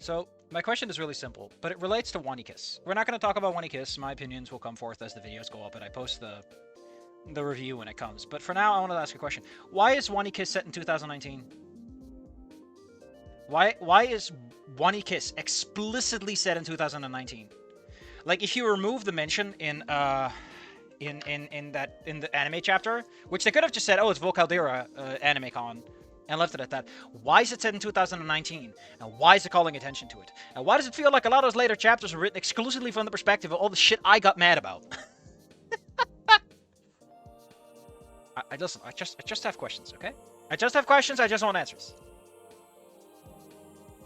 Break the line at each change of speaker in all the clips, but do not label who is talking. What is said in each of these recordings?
So, my question is really simple, but it relates to Wani Kiss. We're not going to talk about Wani Kiss. My opinions will come forth as the videos go up, and I post the review when it comes. But for now, I want to ask a question. Why is Wani Kiss set in 2019? Why is Wani Kiss explicitly set in 2019? Like, if you remove the mention in the anime chapter, which they could have just said, oh, it's Volcaldera Anime Con, and left it at that. Why is it set in 2019? And why is it calling attention to it? And why does it feel like a lot of those later chapters are written exclusively from the perspective of all the shit I got mad about? I just have questions, okay? I just have questions, I just want answers.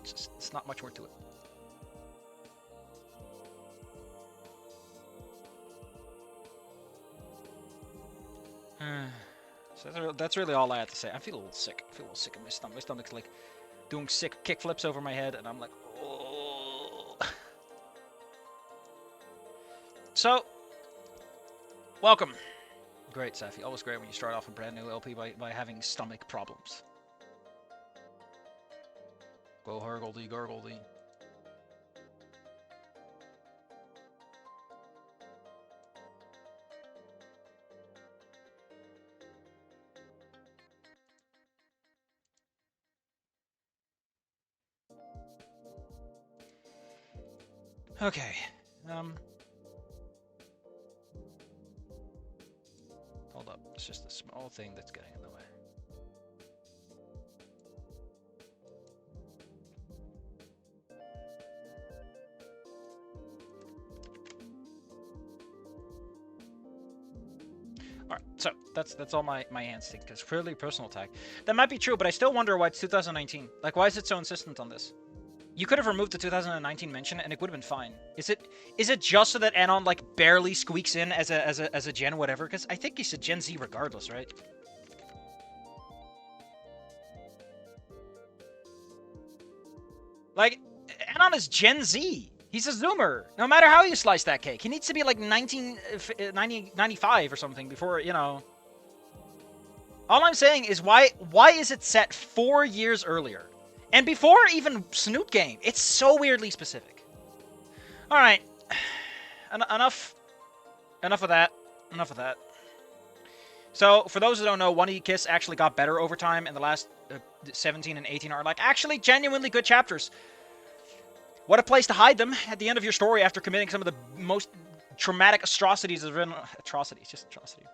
It's not much more to it. So that's really all I have to say. I feel a little sick. I feel a little sick in my stomach. My stomach's like doing sick kickflips over my head, and I'm like, oh. So, welcome. Great, Safi. Always great when you start off a brand new LP by having stomach problems. Go Hargoldy, Gargoldy. Okay. Hold up. It's just a small thing that's getting in the way. Alright, so that's all my instinct, because clearly personal attack. That might be true, but I still wonder why it's 2019. Like, why is it so insistent on this? You could have removed the 2019 mention and it would have been fine. Is it just so that Anon like barely squeaks in as a Gen whatever? Because I think he's a Gen Z regardless, right? Like, Anon is Gen Z. He's a Zoomer. No matter how you slice that cake, he needs to be like 1995 or something before, you know. All I'm saying is why is it set 4 years earlier? And before even Snoot game, it's so weirdly specific. All right, enough of that. Enough of that. So, for those who don't know, Wani Kiss actually got better over time, and the last 17 and 18 are like actually genuinely good chapters. What a place to hide them at the end of your story after committing some of the most traumatic atrocities of atrocities, just atrocity.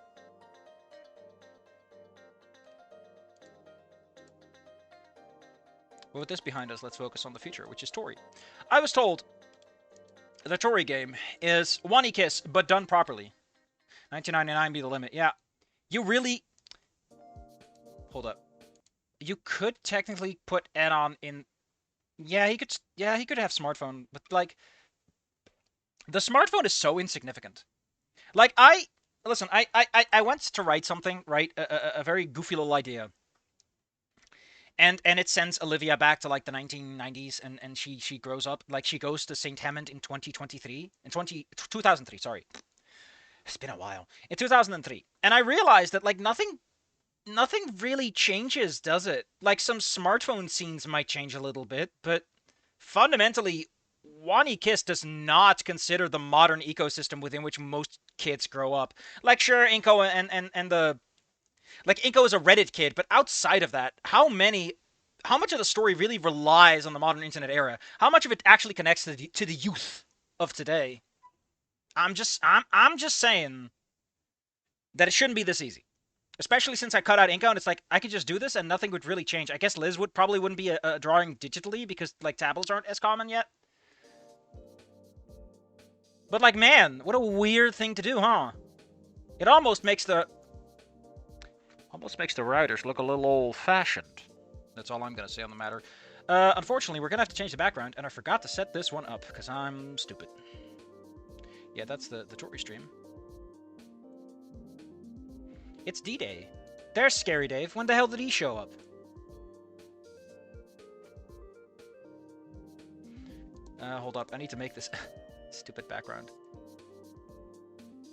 But with this behind us, let's focus on the future, which is Tori. I was told the Tori game is Wani Kiss, but done properly. 1999 be the limit. Yeah. You really... Hold up. You could technically put Anon in... Yeah, he could have smartphone, but, like... The smartphone is so insignificant. Like, Listen, I went to write something, right? A very goofy little idea. And it sends Olivia back to like the 1990s, and she grows up, like she goes to St. Hammond in 2003, sorry. It's been a while. In 2003. And I realized that like nothing really changes, does it? Like some smartphone scenes might change a little bit, but fundamentally Wani Kiss does not consider the modern ecosystem within which most kids grow up. Like sure, Inko and the like, Inko is a Reddit kid, but outside of that, how much of the story really relies on the modern internet era? How much of it actually connects to the youth of today? I'm just saying that it shouldn't be this easy. Especially since I cut out Inko, and it's like, I could just do this and nothing would really change. I guess Liz probably wouldn't be drawing digitally because, like, tablets aren't as common yet. But, like, man, what a weird thing to do, huh? It almost makes the writers look a little old-fashioned. That's all I'm going to say on the matter. Unfortunately, we're going to have to change the background, and I forgot to set this one up, because I'm stupid. Yeah, that's the Tori stream. It's D-Day. There's Scary Dave. When the hell did he show up? Hold up. I need to make this stupid background.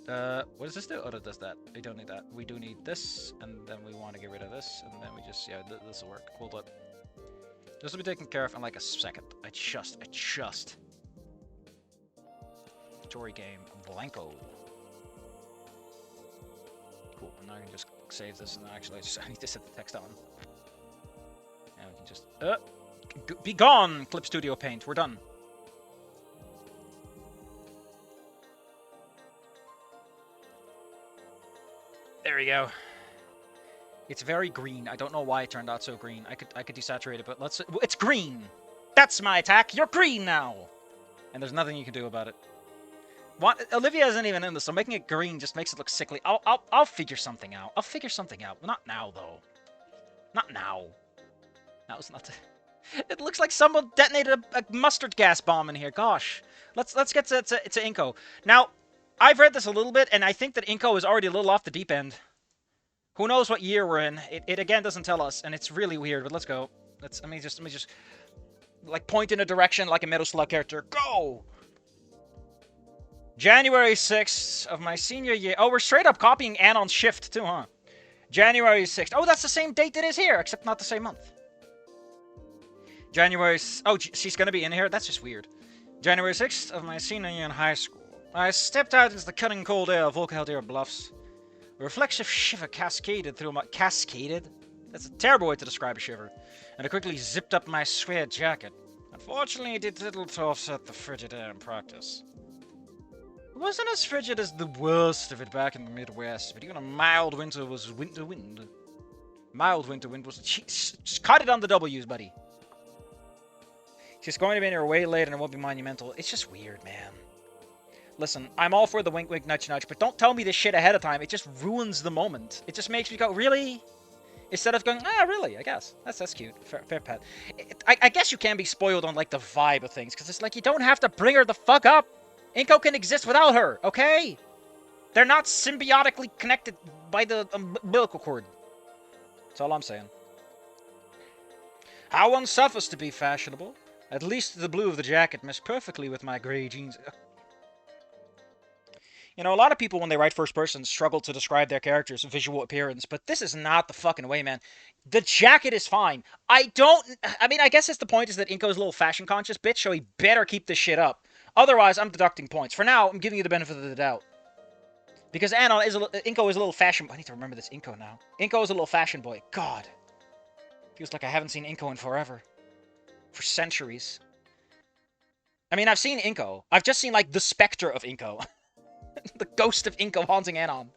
What does this do? Oh, it does that. We don't need that. We do need this, and then we want to get rid of this, and then we just, yeah, this will work. Hold up. This will be taken care of in like a second. I just. Tori game, Blanco. Cool, and now I can just save this, and actually I need to set the text on. And we can just, be gone, Clip Studio Paint, we're done. There we go. It's very green. I don't know why it turned out so green. I could desaturate it, but it's green! That's my attack! You're green now! And there's nothing you can do about it. Olivia isn't even in this, so making it green just makes it look sickly. I'll figure something out. I'll figure something out. Not now, though. Not now. Now's not. It looks like someone detonated a mustard gas bomb in here. Gosh. Let's get to Inko. Now, I've read this a little bit, and I think that Inko is already a little off the deep end. Who knows what year we're in? It again doesn't tell us, and it's really weird. But let's go. Let me just like point in a direction like a Metal Slug character. Go. January 6th of my senior year. Oh, we're straight up copying Anon's shift, too, huh? January 6th. Oh, that's the same date it is here, except not the same month. January... Oh, she's gonna be in here? That's just weird. January 6th of my senior year in high school. I stepped out into the cutting cold air of Volcaldera Bluffs. A reflexive shiver cascaded through my... Cascaded? That's a terrible way to describe a shiver. And I quickly zipped up my suede jacket. Unfortunately, it did little to offset the frigid air in practice. It wasn't as frigid as the worst of it back in the Midwest, but even a mild winter was winter wind. Mild winter wind was... Just cut it on the W's, buddy. She's going to be in here way later and it won't be monumental. It's just weird, man. Listen, I'm all for the wink wink nudge nudge, but don't tell me this shit ahead of time. It just ruins the moment. It just makes me go, really? Instead of going, really, I guess. That's cute. Fair pet. I guess you can be spoiled on, like, the vibe of things, because it's like, you don't have to bring her the fuck up. Inko can exist without her, okay? They're not symbiotically connected by the umbilical cord. That's all I'm saying. How one suffers to be fashionable. At least the blue of the jacket meshed perfectly with my gray jeans. You know, a lot of people, when they write first person, struggle to describe their character's visual appearance, but this is not the fucking way, man. The jacket is fine. I mean, I guess the point is that Inko's a little fashion conscious bitch, so he better keep this shit up. Otherwise, I'm deducting points. For now, I'm giving you the benefit of the doubt. Because Inko is a little fashion... I need to remember this Inko now. Inko is a little fashion boy. God. Feels like I haven't seen Inko in forever. For centuries. I mean, I've seen Inko. I've just seen, like, the specter of Inko. The ghost of Inko haunting Anon.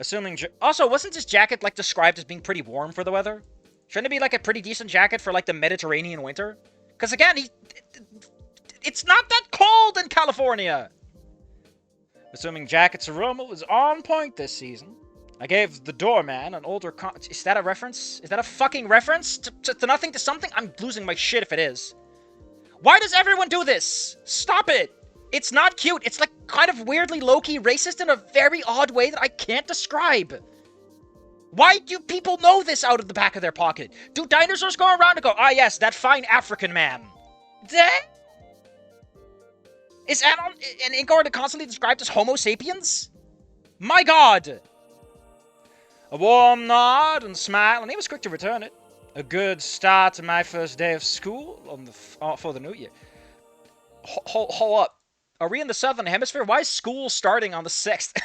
Assuming... Also, wasn't this jacket, like, described as being pretty warm for the weather? Shouldn't it be, like, a pretty decent jacket for, like, the Mediterranean winter? Because, again, it's not that cold in California! Assuming jacket's aroma was on point this season, I gave the doorman an older Is that a reference? Is that a fucking reference? To nothing to something? I'm losing my shit if it is. Why does everyone do this? Stop it! It's not cute. It's, like, kind of weirdly low-key racist in a very odd way that I can't describe. Why do people know this out of the back of their pocket? Do dinosaurs go around and go, ah yes, that fine African man? Is Anon and Inko constantly described as Homo sapiens? My god! A warm nod and smile, and he was quick to return it. A good start to my first day of school for the new year. Hold up. Are we in the Southern Hemisphere? Why is school starting on the 6th?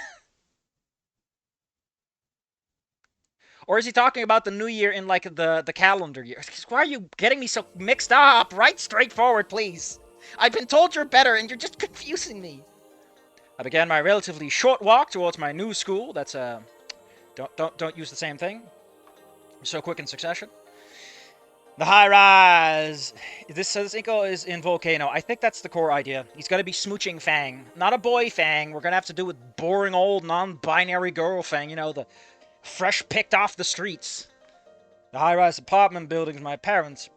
Or is he talking about the new year in, like, the calendar year? Why are you getting me so mixed up? Right straightforward, please. I've been told you're better, and you're just confusing me. I began my relatively short walk towards my new school. That's, don't use the same thing. So quick in succession. The high-rise. This says Inko is in Volcano. I think that's the core idea. He's got to be smooching Fang. Not a boy Fang. We're going to have to do with boring old non-binary girl Fang. You know, the fresh picked off the streets. The high-rise apartment buildings my parents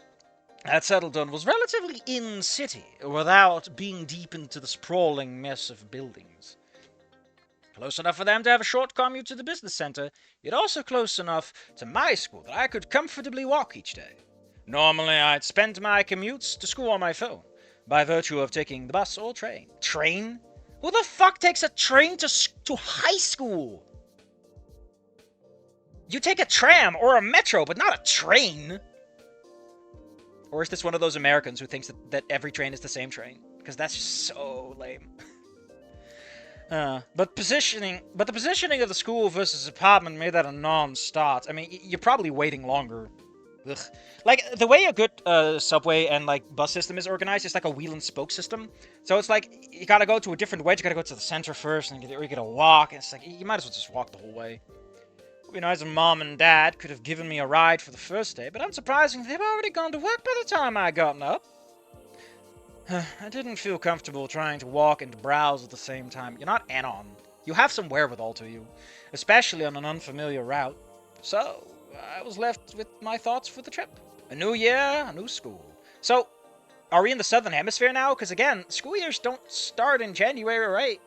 had settled on was relatively in-city, without being deep into the sprawling mess of buildings. Close enough for them to have a short commute to the business center, yet also close enough to my school that I could comfortably walk each day. Normally, I'd spend my commutes to school on my phone, by virtue of taking the bus or train. Train? Who the fuck takes a train to high school? You take a tram or a metro, but not a train. Or is this one of those Americans who thinks that every train is the same train? Because that's just so lame. But the positioning of the school versus apartment made that a non-start. I mean, you're probably waiting longer. Ugh. Like, the way a good subway and, like, bus system is organized is like a wheel and spoke system. So it's like, you gotta go to a different wedge, you gotta go to the center first, and you gotta walk, and it's like, you might as well just walk the whole way. It would be nice if Mom and Dad could have given me a ride for the first day, but unsurprisingly, they've already gone to work by the time I gotten up. I didn't feel comfortable trying to walk and browse at the same time. You're not Anon. You have some wherewithal to you, especially on an unfamiliar route. So, I was left with my thoughts for the trip. A new year, a new school. So, are we in the Southern Hemisphere now? Because again, school years don't start in January, right?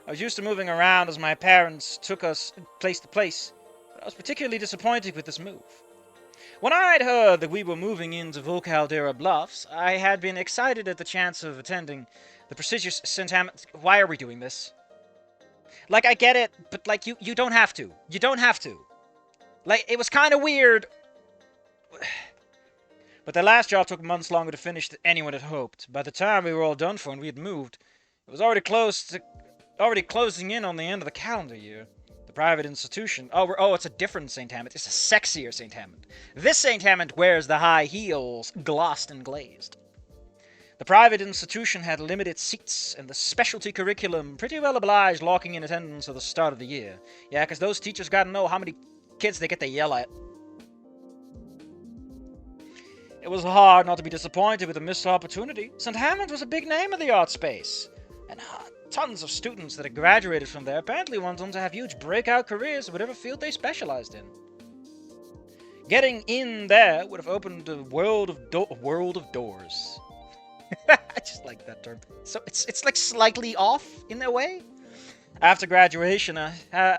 I was used to moving around as my parents took us place to place, but I was particularly disappointed with this move. When I'd heard that we were moving into Volcaldera Bluffs, I had been excited at the chance of attending the prestigious St. Why are we doing this? Like, I get it, but, like, you don't have to. You don't have to. Like, it was kind of weird. But the last job took months longer to finish than anyone had hoped. By the time we were all done for and we had moved, it was already closing in on the end of the calendar year. The private institution. Oh, it's a different St. Hammond. It's a sexier St. Hammond. This St. Hammond wears the high heels, glossed and glazed. The private institution had limited seats, and the specialty curriculum pretty well obliged locking in attendance at the start of the year. Yeah, because those teachers gotta know how many kids they get to yell at. It was hard not to be disappointed with the missed opportunity. St. Hammond was a big name in the art space, and tons of students that had graduated from there apparently went on to have huge breakout careers in whatever field they specialized in. Getting in there would have opened a world of doors. I just like that term. So it's like slightly off in a way. After graduation, and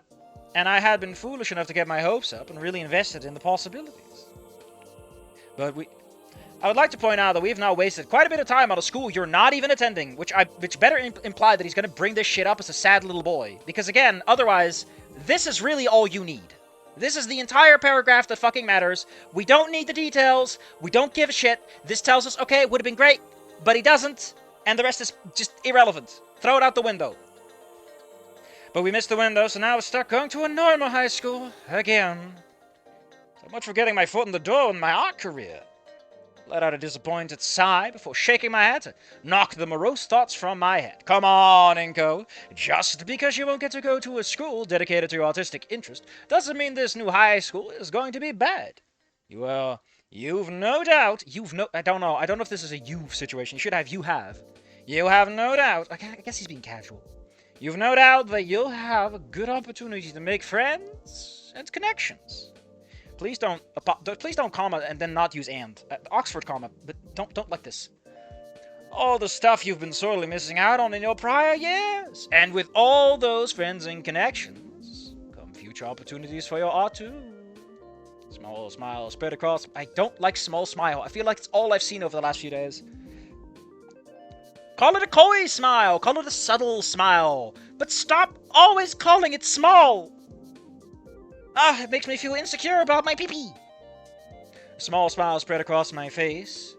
I had been foolish enough to get my hopes up and really invested in the possibilities. But I would like to point out that we have now wasted quite a bit of time on a school you're not even attending, which better imply that he's going to bring this shit up as a sad little boy. Because again, otherwise, this is really all you need. This is the entire paragraph that fucking matters. We don't need the details. We don't give a shit. This tells us, okay, it would have been great, but he doesn't, and the rest is just irrelevant. Throw it out the window. But we missed the window, so now we're stuck going to a normal high school again. So much for getting my foot in the door in my art career. Let out a disappointed sigh before shaking my head to knock the morose thoughts from my head. Come on, Inko. Just because you won't get to go to a school dedicated to your artistic interest doesn't mean this new high school is going to be bad. You've no doubt. I don't know if this is a you situation. You should have. You have no doubt. I guess he's being casual. You've no doubt that you'll have a good opportunity to make friends and connections. Please don't comma and then not use and. Oxford comma, but don't like this. All the stuff you've been sorely missing out on in your prior years. And with all those friends and connections, come future opportunities for your art too. Small smile spread across. I don't like small smile. I feel like it's all I've seen over the last few days. Call it a coy smile. Call it a subtle smile. But stop always calling it small. It makes me feel insecure about my pee-pee. A small smile spread across my face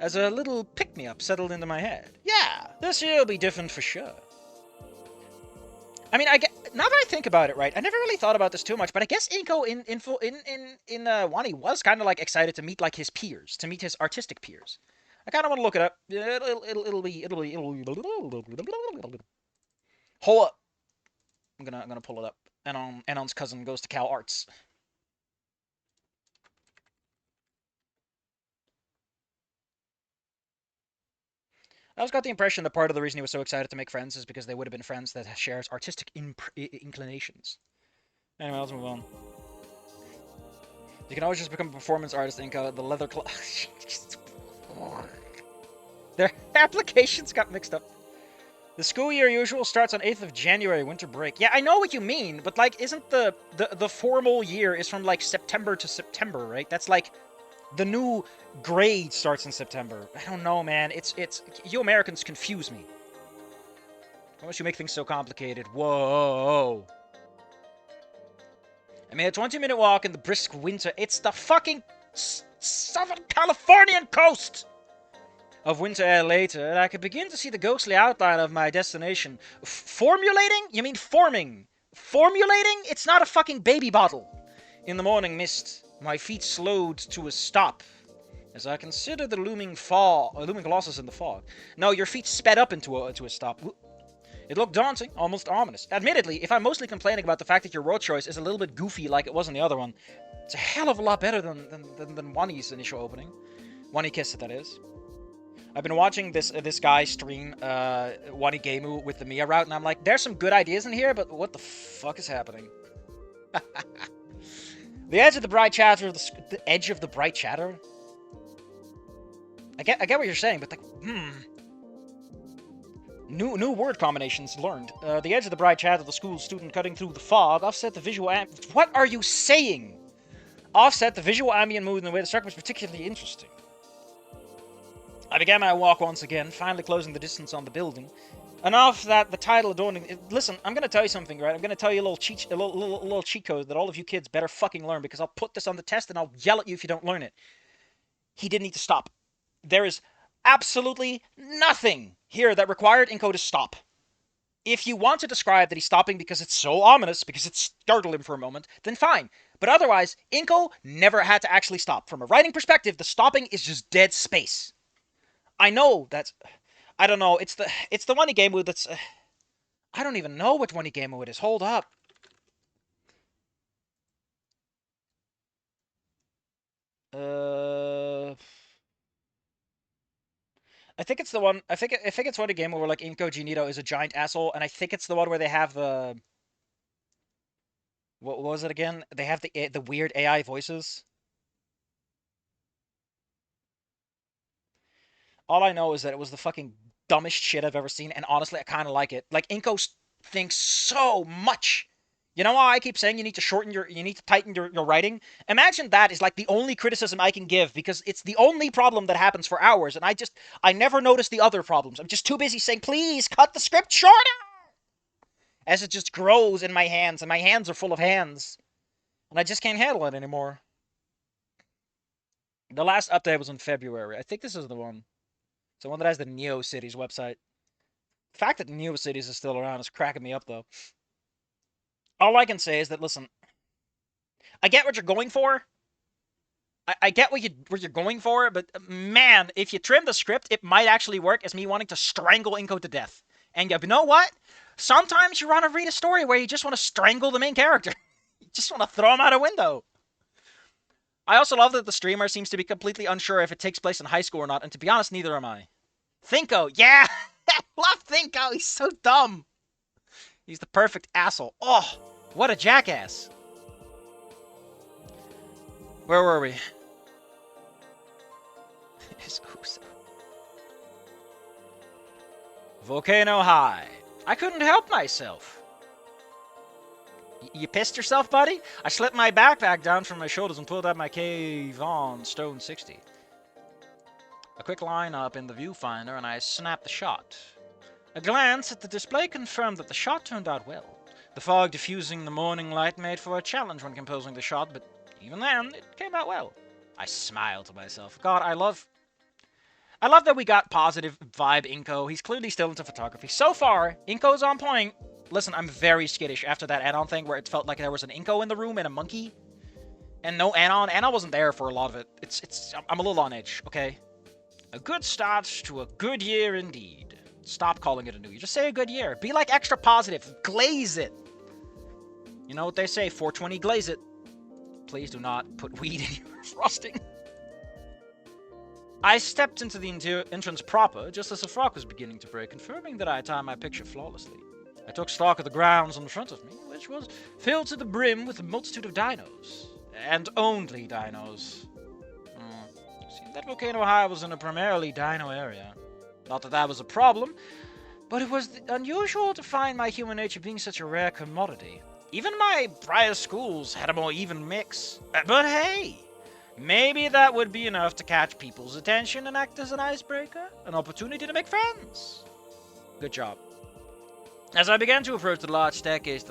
as a little pick-me-up settled into my head. Yeah, this year will be different for sure. I mean, now that I think about it, right, I never really thought about this too much, but I guess Inko in Wani was kind of like excited to meet like his peers, to meet his artistic peers. I kind of want to look it up. It'll be. Hold up. I'm gonna pull it up. Enon's cousin goes to Cal Arts. I always got the impression that part of the reason he was so excited to make friends is because they would have been friends that shares artistic inclinations. Anyway, let's move on. You can always just become a performance artist, Inka. The leather Their applications got mixed up. The school year usual starts on 8th of January, winter break. Yeah, I know what you mean, but, like, isn't the formal year is from, like, September to September, right? That's, like, the new grade starts in September. I don't know, man. It's you Americans confuse me. Why must you make things so complicated? Whoa. I made a 20-minute walk in the brisk winter. It's the fucking Southern Californian coast of winter air later, and I could begin to see the ghostly outline of my destination. Formulating? You mean forming? Formulating? It's not a fucking baby bottle. In the morning mist, my feet slowed to a stop as I considered the looming colossus in the fog. No, your feet sped up into a stop. It looked daunting, almost ominous. Admittedly, if I'm mostly complaining about the fact that your road choice is a little bit goofy like it was in the other one, it's a hell of a lot better than Wani's initial opening. Wani Kiss, that is. I've been watching this guy stream Wani Gameu with the Mia route, and I'm like, there's some good ideas in here, but what the fuck is happening? The edge of the bright chatter, the edge of the bright chatter? I get what you're saying, but like, New word combinations learned. The edge of the bright chatter of the school student cutting through the fog offset the visual What are you saying? Offset the visual ambient mood in a way that struck me as particularly interesting. I began my walk once again, finally closing the distance on the building. Enough that the title adorning... Listen, I'm going to tell you something, right? I'm going to tell you a little cheat code that all of you kids better fucking learn, because I'll put this on the test and I'll yell at you if you don't learn it. He didn't need to stop. There is absolutely nothing here that required Inko to stop. If you want to describe that he's stopping because it's so ominous, because it startled him for a moment, then fine. But otherwise, Inko never had to actually stop. From a writing perspective, the stopping is just dead space. I know that's... I don't know. It's the Wani Gameu that's... I don't even know which Wani Gameu it is. Hold up. I think it's the one... I think it's Wani Gameu where, like, Inko Ginito is a giant asshole, and I think it's the one where they have the... What was it again? They have the weird AI voices. All I know is that it was the fucking dumbest shit I've ever seen, and honestly, I kind of like it. Like, Inko thinks so much. You know how I keep saying you need to tighten your writing? Imagine that is like the only criticism I can give, because it's the only problem that happens for hours, and I never notice the other problems. I'm just too busy saying, please, cut the script shorter! As it just grows in my hands, and my hands are full of hands. And I just can't handle it anymore. The last update was in February. I think this is the one. It's the one that has the NeoCities website. The fact that NeoCities is still around is cracking me up, though. All I can say is that, listen, I get what you're going for. I get what you're going for, but man, if you trim the script, it might actually work as me wanting to strangle Inko to death. And you know what? Sometimes you want to read a story where you just want to strangle the main character. You just want to throw him out a window. I also love that the streamer seems to be completely unsure if it takes place in high school or not, and to be honest, neither am I. Thinko, yeah! Love Thinko, he's so dumb! He's the perfect asshole. Oh, what a jackass. Where were we? Volcano High. I couldn't help myself. You pissed yourself, buddy? I slipped my backpack down from my shoulders and pulled out my K-Von Stone 60. A quick line up in the viewfinder and I snapped the shot. A glance at the display confirmed that the shot turned out well. The fog diffusing the morning light made for a challenge when composing the shot, but even then, it came out well. I smiled to myself. God, I love that we got positive vibe Inko. He's clearly still into photography. So far, Inko's on point. Listen, I'm very skittish after that add-on thing where it felt like there was an Inko in the room and a monkey. And no Anon. Anon wasn't there for a lot of it. I'm a little on edge, okay? A good start to a good year indeed. Stop calling it a new year. Just say a good year. Be like extra positive. Glaze it. You know what they say, 420 glaze it. Please do not put weed in your frosting. I stepped into the entrance proper just as the fog was beginning to break, confirming that I had timed my picture flawlessly. I took stock of the grounds in front of me, which was filled to the brim with a multitude of dinos. And only dinos. Seemed that Volcano High was in a primarily dino area. Not that that was a problem, but it was unusual to find my human nature being such a rare commodity. Even my prior schools had a more even mix. But hey, maybe that would be enough to catch people's attention and act as an icebreaker, an opportunity to make friends. Good job. As I began to approach the large staircase,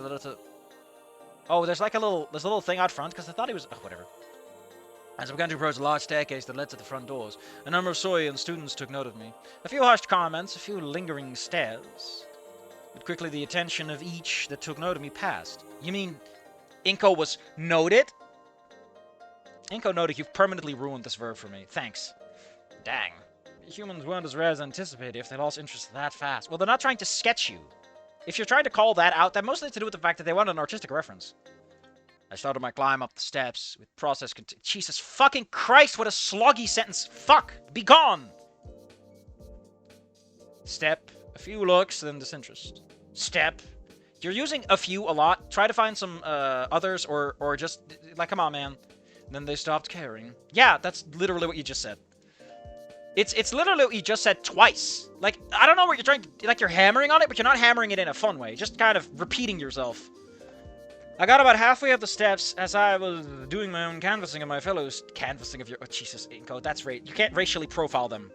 oh, there's like a little thing out front, because I thought he was... Oh, whatever. As I began to approach the large staircase that led to the front doors, a number of Soyan students took note of me. A few hushed comments, a few lingering stares. But quickly the attention of each that took note of me passed. You mean Inko was noted? Inko noted, you've permanently ruined this verb for me. Thanks. Dang. Humans weren't as rare as anticipated if they lost interest that fast. Well, they're not trying to sketch you. If you're trying to call that out, that mostly has to do with the fact that they want an artistic reference. I started my climb up the steps with process Jesus fucking Christ, what a sloggy sentence. Fuck! Be gone! Step. A few looks, then disinterest. Step. You're using a few a lot. Try to find some others or just, like, come on, man. Then they stopped caring. Yeah, that's literally what you just said. It's literally what you just said twice. Like, I don't know what you're trying to... Like, you're hammering on it, but you're not hammering it in a fun way. Just kind of repeating yourself. I got about halfway up the steps as I was doing my own canvassing of my fellows. Canvassing of your... Oh, Jesus, Inko, that's right. You can't racially profile them.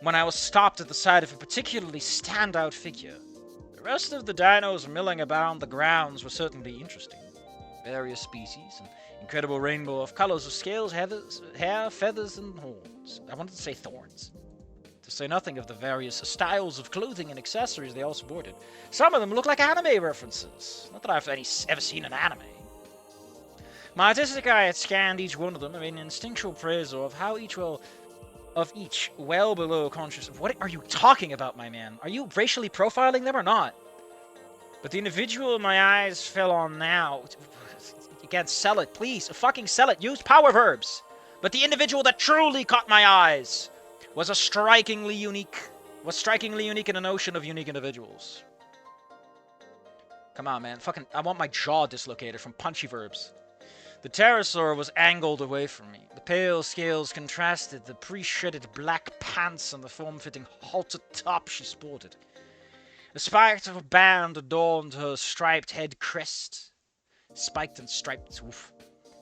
When I was stopped at the side of a particularly standout figure. The rest of the dinos milling about the grounds were certainly interesting. Various species, an incredible rainbow of colors of scales, hair, feathers, and horns. I wanted to say thorns. To say nothing of the various styles of clothing and accessories they all sported. Some of them look like anime references. Not that I've ever seen an anime. My artistic eye had scanned each one of them and made an instinctual appraisal of how each well below conscious. What are you talking about, my man? Are you racially profiling them or not? But the individual my eyes fell on now... Again, sell it, please. Fucking sell it. Use power verbs. But the individual that truly caught my eyes was strikingly unique in an ocean of unique individuals. Come on, man. Fucking, I want my jaw dislocated from punchy verbs. The pterosaur was angled away from me. The pale scales contrasted the pre-shredded black pants and the form-fitting halter top she sported. A spiked band adorned her striped head crest. Spiked and striped, woof.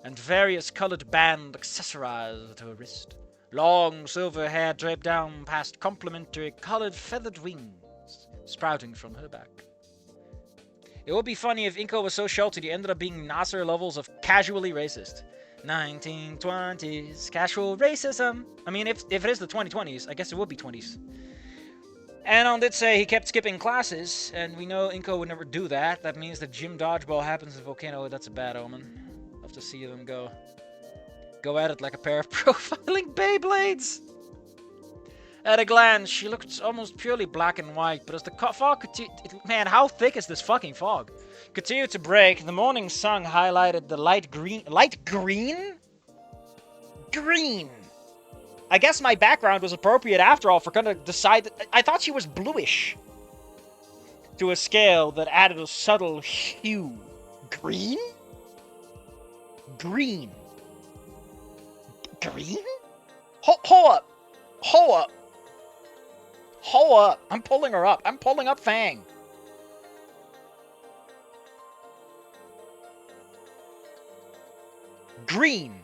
And various colored band accessorized her wrist. Long silver hair draped down past complementary colored feathered wings, sprouting from her back. It would be funny if Inko was so sheltered he ended up being Nasser levels of casually racist. 1920s, casual racism. I mean, if it is the 2020s, I guess it would be 20s. Anon did say he kept skipping classes, and we know Inko would never do that. That means that gym dodgeball happens in Volcano. That's a bad omen. Love to see them go at it like a pair of profiling Beyblades. At a glance, she looked almost purely black and white, but as the fog continued... Man, how thick is this fucking fog? Continued to break, the morning sun highlighted the light green... Light green? Green! I guess my background was appropriate after all for gonna decide that... I thought she was bluish. To a scale that added a subtle hue. Green? Green. Green? Hold up. Hold up. Hold up. I'm pulling her up. I'm pulling up Fang. Green.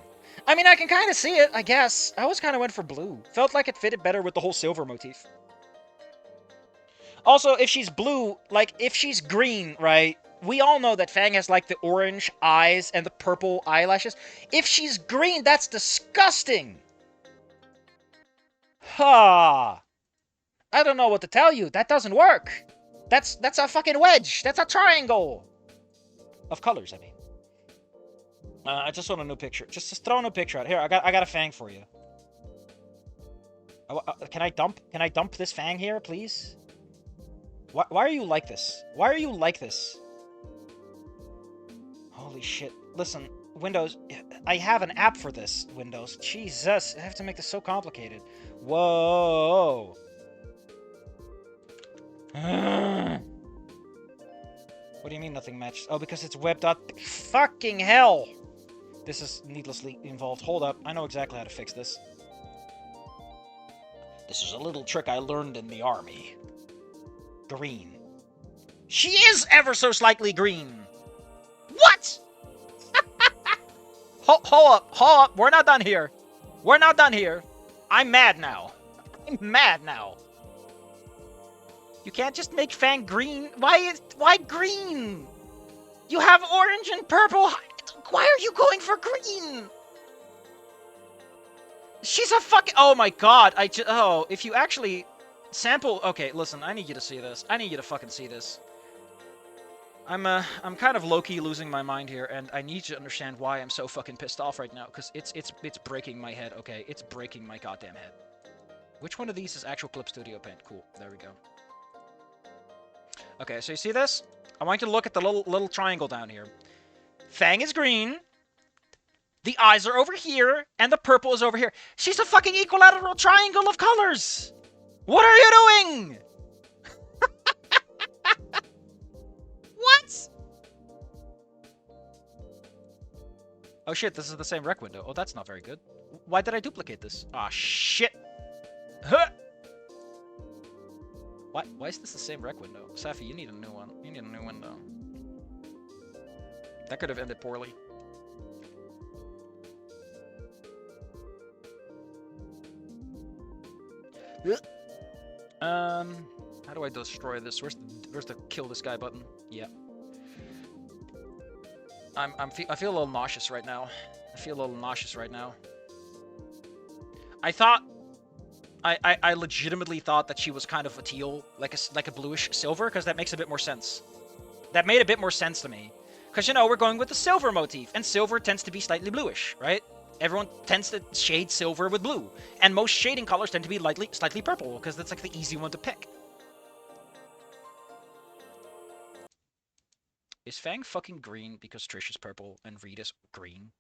I mean, I can kind of see it, I guess. I always kind of went for blue. Felt like it fitted better with the whole silver motif. Also, if she's blue, like, if she's green, right? We all know that Fang has, like, the orange eyes and the purple eyelashes. If she's green, that's disgusting! Ha! I don't know what to tell you. That doesn't work. That's a fucking wedge. That's a triangle. Of colors, I mean. I just want a new picture. Just throw a new picture out. Here, I got a Fang for you. Can I dump this Fang here, please? Why are you like this? Why are you like this? Holy shit. Listen, Windows, I have an app for this, Windows. Jesus, I have to make this so complicated. Whoa. What do you mean nothing matched? Oh, because it's web. Fucking hell. This is needlessly involved. Hold up. I know exactly how to fix this. This is a little trick I learned in the army. Green. She is ever so slightly green. What? Hold up. We're not done here. We're not done here. I'm mad now. I'm mad now. You can't just make Fang green. Why green? You have orange and purple. Why are you going for green? She's a fucking. Oh my god! Oh, if you actually sample. Okay, listen. I need you to see this. I need you to fucking see this. I'm kind of low-key losing my mind here, and I need you to understand why I'm so fucking pissed off right now, because it's breaking my head. Okay, it's breaking my goddamn head. Which one of these is actual Clip Studio Paint? Cool. There we go. Okay, so you see this? I want you to look at the little triangle down here. Fang is green. The eyes are over here, and the purple is over here. She's a fucking equilateral triangle of colors! What are you doing? What? Oh shit, this is the same rec window. Oh, that's not very good. Why did I duplicate this? Ah, shit. Huh. Why is this the same rec window? Safi, you need a new one. You need a new window. That could have ended poorly. How do I destroy this? Where's the kill this guy button? Yeah. I feel a little nauseous right now. I feel a little nauseous right now. I thought I legitimately thought that she was kind of a teal, like a bluish silver, because that makes a bit more sense. That made a bit more sense to me. Because, you know, we're going with the silver motif, and silver tends to be slightly bluish, right? Everyone tends to shade silver with blue, and most shading colors tend to be slightly purple, because that's like the easy one to pick. Is Fang fucking green because Trish is purple and Reed is green?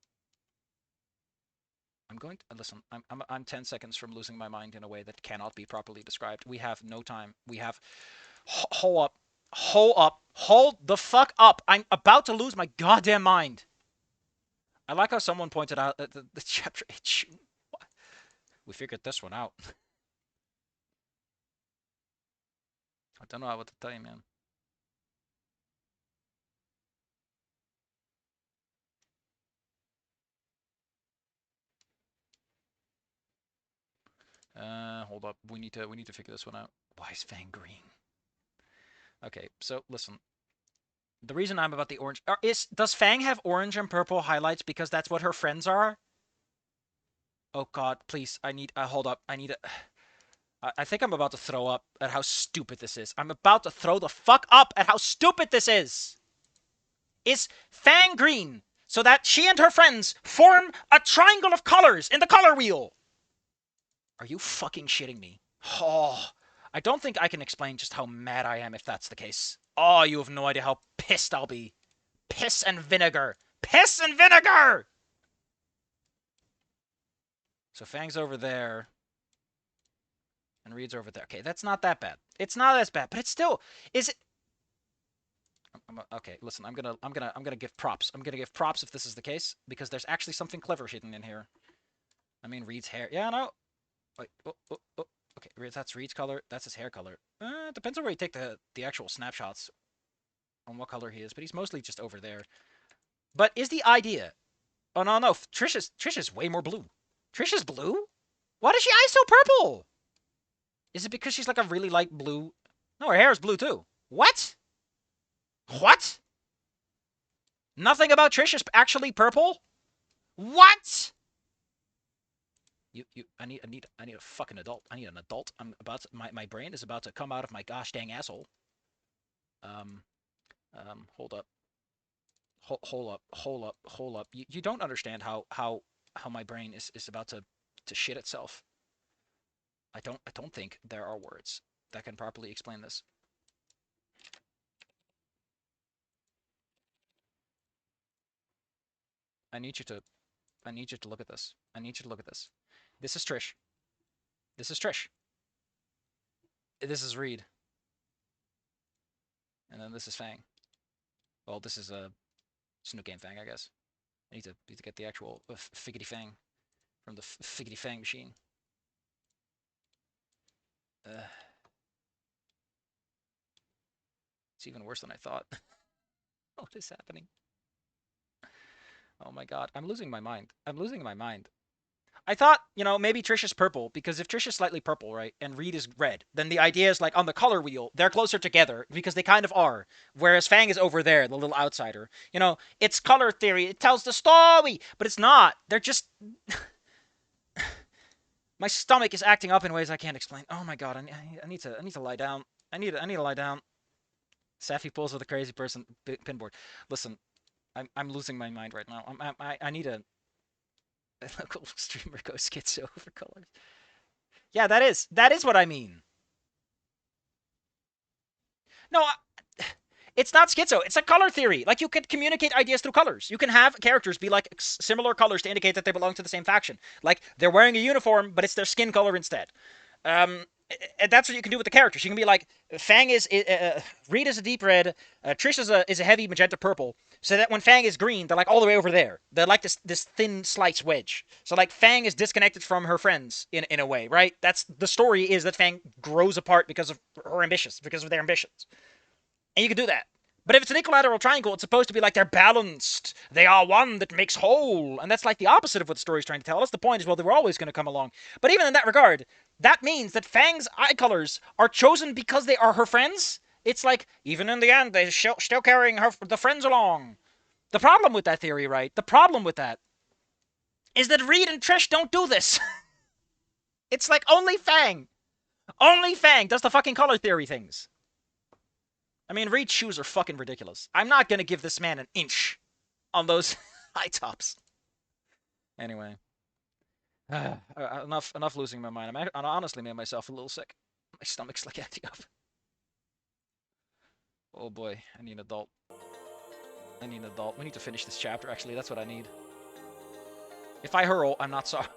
I'm going to listen. I'm 10 seconds from losing my mind in a way that cannot be properly described. We have no time. We have hold up, hold the fuck up. I'm about to lose my goddamn mind. I like how someone pointed out that the chapter 8. We figured this one out. I don't know what to tell you, man. Hold up. We need to figure this one out. Why is Fang green? Okay, so listen. The reason I'm about the orange does Fang have orange and purple highlights because that's what her friends are? Oh god, please. I need hold up. I think I'm about to throw up at how stupid this is. I'm about to throw the fuck up at how stupid this is. Is Fang green so that she and her friends form a triangle of colors in the color wheel? Are you fucking shitting me? Oh, I don't think I can explain just how mad I am if that's the case. Oh, you have no idea how pissed I'll be. Piss and vinegar. Piss and vinegar! So Fang's over there. And Reed's over there. Okay, that's not that bad. It's not as bad, but it's still... Is it... Okay, listen, I'm gonna give props. I'm gonna give props if this is the case, because there's actually something clever hidden in here. I mean, Reed's hair. Yeah, no. Wait, okay, that's Reed's color. That's his hair color. It depends on where you take the actual snapshots on what color he is, but he's mostly just over there. But is the idea... Oh, no. Trish is way more blue. Trish is blue? Why does she eyes so purple? Is it because she's like a really light blue? No, her hair is blue too. What? What? Nothing about Trish is actually purple? What? I need a fucking adult. I need an adult. My brain is about to come out of my gosh dang asshole. Hold up. Hold up. You don't understand how my brain is about to shit itself. I don't think there are words that can properly explain this. I need you to look at this. I need you to look at this. This is Trish. This is Trish. This is Reed. And then this is Fang. Well, this is a Snoot game Fang, I guess. I need to get the actual Figgity Fang from the Figgity Fang machine. It's even worse than I thought. What is happening? Oh my god, I'm losing my mind. I'm losing my mind. I thought, you know, maybe Trish is purple, because if Trish is slightly purple, right, and Reed is red, then the idea is, like, on the color wheel, they're closer together, because they kind of are, whereas Fang is over there, the little outsider. You know, it's color theory, it tells the story, but it's not. They're just... My stomach is acting up in ways I can't explain. Oh my god, I need to lie down. I need to lie down. Safi pulls with a crazy person pinboard. Listen, I'm losing my mind right now. I need a local streamer go schizo for colors. Yeah, that is what I mean. No, it's not schizo. It's a color theory. Like, you can communicate ideas through colors. You can have characters be like similar colors to indicate that they belong to the same faction. Like, they're wearing a uniform, but it's their skin color instead. That's what you can do with the characters. You can be like, Fang is Reed is a deep red, Trish is a heavy magenta purple. So that when Fang is green, they're like all the way over there. They're like this thin slice wedge. So like Fang is disconnected from her friends in a way, right? That's the story, is that Fang grows apart because of her ambitions, because of their ambitions. And you can do that. But if it's an equilateral triangle, it's supposed to be like they're balanced. They are one that makes whole. And that's like the opposite of what the story's trying to tell us. The point is, well, they were always going to come along. But even in that regard, that means that Fang's eye colors are chosen because they are her friends. It's like, even in the end, they're still carrying the friends along. The problem with that theory, right? The problem with that is that Reed and Trish don't do this. It's like only Fang does the fucking color theory things. I mean, Reed's shoes are fucking ridiculous. I'm not gonna give this man an inch on those high tops. Anyway, enough losing my mind. I honestly made myself a little sick. My stomach's like acting up. Oh boy, I need an adult. I need an adult. We need to finish this chapter. Actually, that's what I need. If I hurl, I'm not sorry.